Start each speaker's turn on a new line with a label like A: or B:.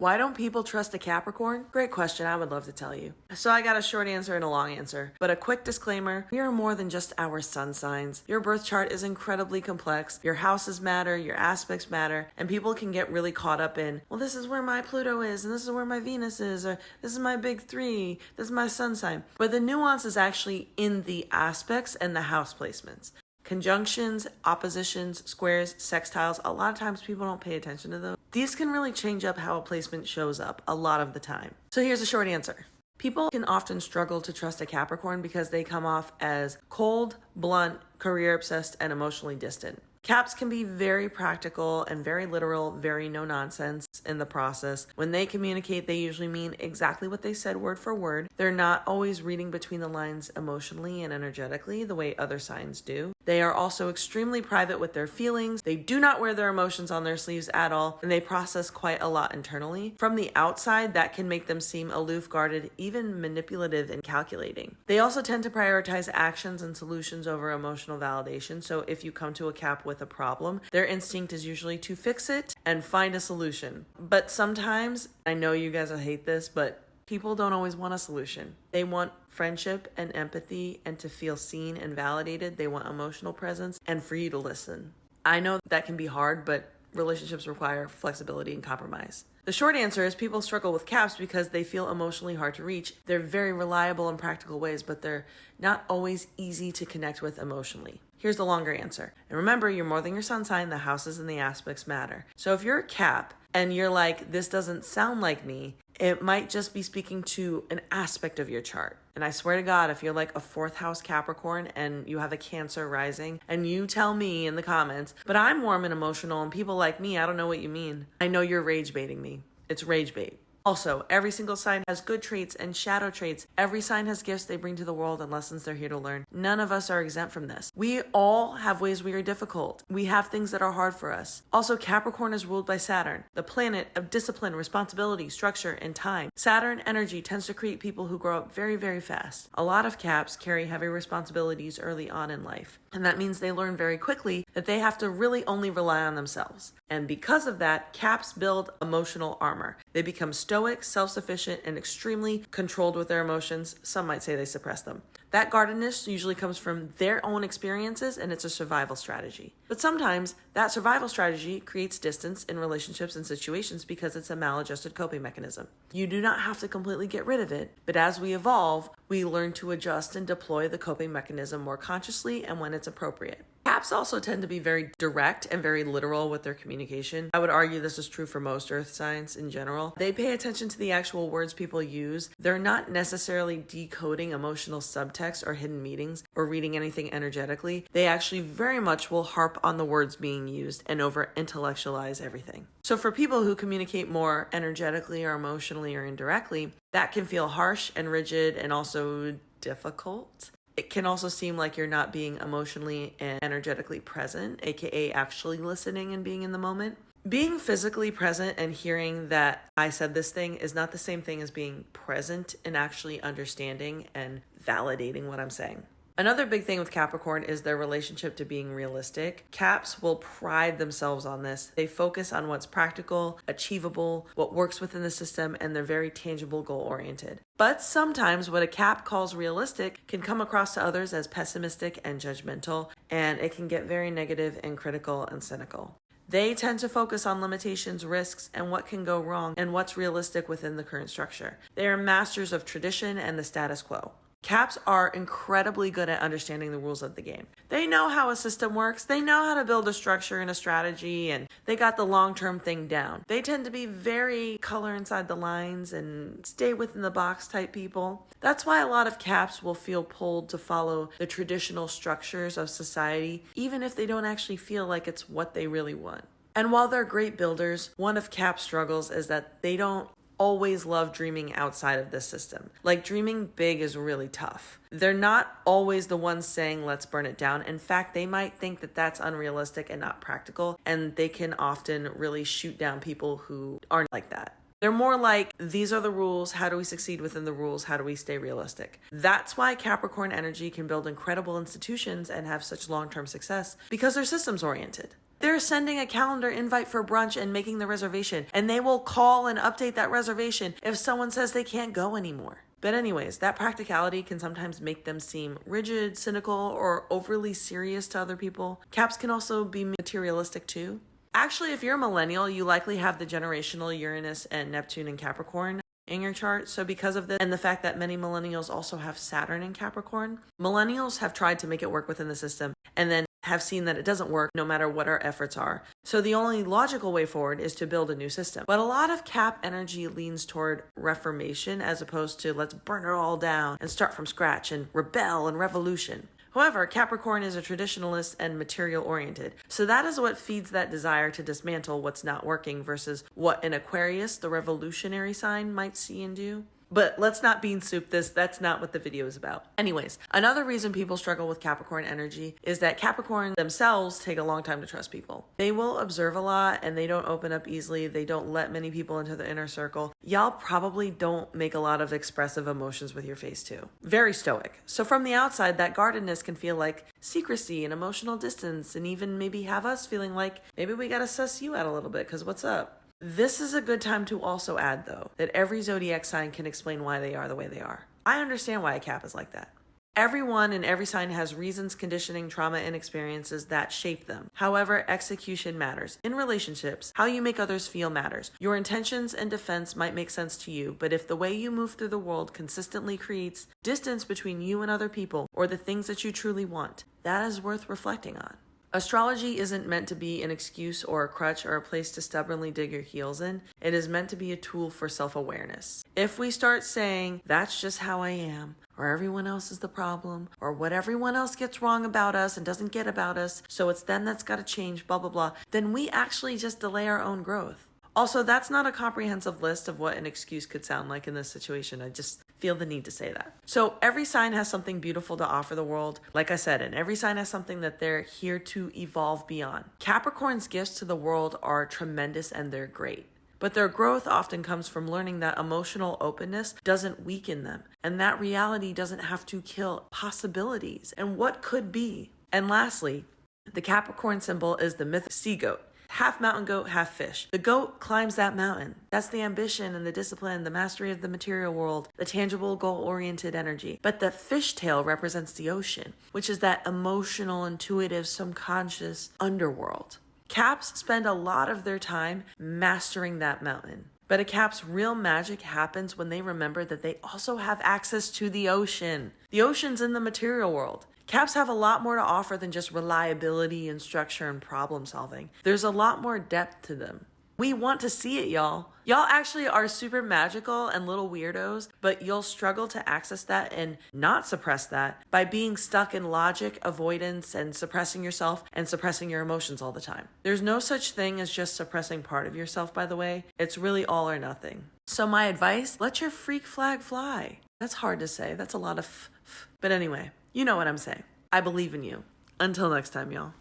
A: Why don't people trust a Capricorn? Great question. I would love to tell you. So I got a short answer and a long answer, but a quick disclaimer. We are more than just our sun signs. Your birth chart is incredibly complex. Your houses matter, your aspects matter, and people can get really caught up in, well, this is where my Pluto is, and this is where my Venus is, or this is my big three, this is my sun sign. But the nuance is actually in the aspects and the house placements. Conjunctions, oppositions, squares, sextiles, a lot of times people don't pay attention to those. These can really change up how a placement shows up a lot of the time. So here's a short answer. People can often struggle to trust a Capricorn because they come off as cold, blunt, career obsessed, and emotionally distant. Caps can be very practical and very literal, very no nonsense in the process. When they communicate, they usually mean exactly what they said word for word. They're not always reading between the lines emotionally and energetically the way other signs do. They are also extremely private with their feelings. They do not wear their emotions on their sleeves at all, and they process quite a lot internally. From the outside, that can make them seem aloof, guarded, even manipulative and calculating. They also tend to prioritize actions and solutions over emotional validation. So if you come to a Cap with a problem, their instinct is usually to fix it and find a solution. But sometimes, I know you guys will hate this, but people don't always want a solution. They want friendship and empathy and to feel seen and validated. They want emotional presence and for you to listen. I know that can be hard, but relationships require flexibility and compromise. The short answer is people struggle with Caps because they feel emotionally hard to reach. They're very reliable in practical ways, but they're not always easy to connect with emotionally. Here's the longer answer. And remember, you're more than your sun sign. The houses and the aspects matter. So if you're a Cap and you're like, this doesn't sound like me, it might just be speaking to an aspect of your chart. And I swear to God, if you're like a fourth house Capricorn and you have a Cancer rising and you tell me in the comments, but I'm warm and emotional and people like me, I don't know what you mean. I know you're rage baiting me. It's rage bait. Also, every single sign has good traits and shadow traits. Every sign has gifts they bring to the world and lessons they're here to learn. None of us are exempt from this. We all have ways we are difficult. We have things that are hard for us. Also, Capricorn is ruled by Saturn, the planet of discipline, responsibility, structure, and time. Saturn energy tends to create people who grow up very, very fast. A lot of Caps carry heavy responsibilities early on in life. And that means they learn very quickly that they have to really only rely on themselves. And because of that, Caps build emotional armor. They become stoic, self-sufficient, and extremely controlled with their emotions. Some might say they suppress them. That guardedness usually comes from their own experiences, and it's a survival strategy. But sometimes that survival strategy creates distance in relationships and situations because it's a maladjusted coping mechanism. You do not have to completely get rid of it, but as we evolve, we learn to adjust and deploy the coping mechanism more consciously and when it's appropriate. Caps also tend to be very direct and very literal with their communication. I would argue this is true for most earth signs in general. They pay attention to the actual words people use. They're not necessarily decoding emotional subtext or hidden meanings or reading anything energetically. They actually very much will harp on the words being used and over intellectualize everything. So for people who communicate more energetically or emotionally or indirectly, that can feel harsh and rigid and also difficult. It can also seem like you're not being emotionally and energetically present, aka actually listening and being in the moment. Being physically present and hearing that I said this thing is not the same thing as being present and actually understanding and validating what I'm saying. Another big thing with Capricorn is their relationship to being realistic. Caps will pride themselves on this. They focus on what's practical, achievable, what works within the system, and they're very tangible, goal-oriented. But sometimes what a Cap calls realistic can come across to others as pessimistic and judgmental, and it can get very negative and critical and cynical. They tend to focus on limitations, risks, and what can go wrong and what's realistic within the current structure. They are masters of tradition and the status quo. Caps are incredibly good at understanding the rules of the game. They know how a system works. They know how to build a structure and a strategy, and they got the long-term thing down. They tend to be very color inside the lines and stay within the box type people. That's why a lot of Caps will feel pulled to follow the traditional structures of society, even if they don't actually feel like it's what they really want. And while they're great builders, one of Caps' struggles is that they don't always love dreaming outside of this system. Like, dreaming big is really tough. They're not always the ones saying, let's burn it down. In fact, they might think that that's unrealistic and not practical, and they can often really shoot down people who aren't like that. They're more like, these are the rules. How do we succeed within the rules? How do we stay realistic? That's why Capricorn energy can build incredible institutions and have such long-term success, because they're systems oriented. They're sending a calendar invite for brunch and making the reservation, and they will call and update that reservation if someone says they can't go anymore. But anyways, that practicality can sometimes make them seem rigid, cynical, or overly serious to other people. Caps can also be materialistic too. Actually, if you're a millennial, you likely have the generational Uranus and Neptune in Capricorn in your chart. So because of this and the fact that many millennials also have Saturn in Capricorn, millennials have tried to make it work within the system and then have seen that it doesn't work no matter what our efforts are. So the only logical way forward is to build a new system. But a lot of Cap energy leans toward reformation as opposed to let's burn it all down and start from scratch and rebel and revolution. However, Capricorn is a traditionalist and material oriented. So that is what feeds that desire to dismantle what's not working versus what an Aquarius, the revolutionary sign, might see and do. But let's not bean soup this. That's not what the video is about. Anyways, another reason people struggle with Capricorn energy is that Capricorn themselves take a long time to trust people. They will observe a lot and they don't open up easily. They don't let many people into the inner circle. Y'all probably don't make a lot of expressive emotions with your face too. Very stoic. So from the outside, that guardedness can feel like secrecy and emotional distance, and even maybe have us feeling like maybe we gotta suss you out a little bit because what's up? This is a good time to also add, though, that every zodiac sign can explain why they are the way they are. I understand why a Cap is like that. Everyone and every sign has reasons, conditioning, trauma, and experiences that shape them. However, execution matters. In relationships, how you make others feel matters. Your intentions and defense might make sense to you, but if the way you move through the world consistently creates distance between you and other people or the things that you truly want, that is worth reflecting on. Astrology isn't meant to be an excuse or a crutch or a place to stubbornly dig your heels in. It is meant to be a tool for self-awareness. If we start saying, that's just how I am, or everyone else is the problem, or what everyone else gets wrong about us and doesn't get about us, so it's them that's got to change, blah, blah, blah, then we actually just delay our own growth. Also, that's not a comprehensive list of what an excuse could sound like in this situation. I just feel the need to say that. So every sign has something beautiful to offer the world, like I said, and every sign has something that they're here to evolve beyond. Capricorn's gifts to the world are tremendous and they're great. But their growth often comes from learning that emotional openness doesn't weaken them, and that reality doesn't have to kill possibilities and what could be. And lastly, the Capricorn symbol is the mythic sea goat. Half mountain goat, half fish. The goat climbs that mountain. That's the ambition and the discipline, the mastery of the material world, the tangible, goal-oriented energy. But the fishtail represents the ocean, which is that emotional, intuitive, subconscious underworld. Caps spend a lot of their time mastering that mountain. But a Cap's real magic happens when they remember that they also have access to the ocean. The ocean's in the material world. Caps have a lot more to offer than just reliability and structure and problem solving. There's a lot more depth to them. We want to see it, y'all. Y'all actually are super magical and little weirdos, but you'll struggle to access that and not suppress that by being stuck in logic, avoidance, and suppressing yourself and suppressing your emotions all the time. There's no such thing as just suppressing part of yourself, by the way. It's really all or nothing. So my advice, let your freak flag fly. That's hard to say. That's a lot of but anyway. You know what I'm saying. I believe in you. Until next time, y'all.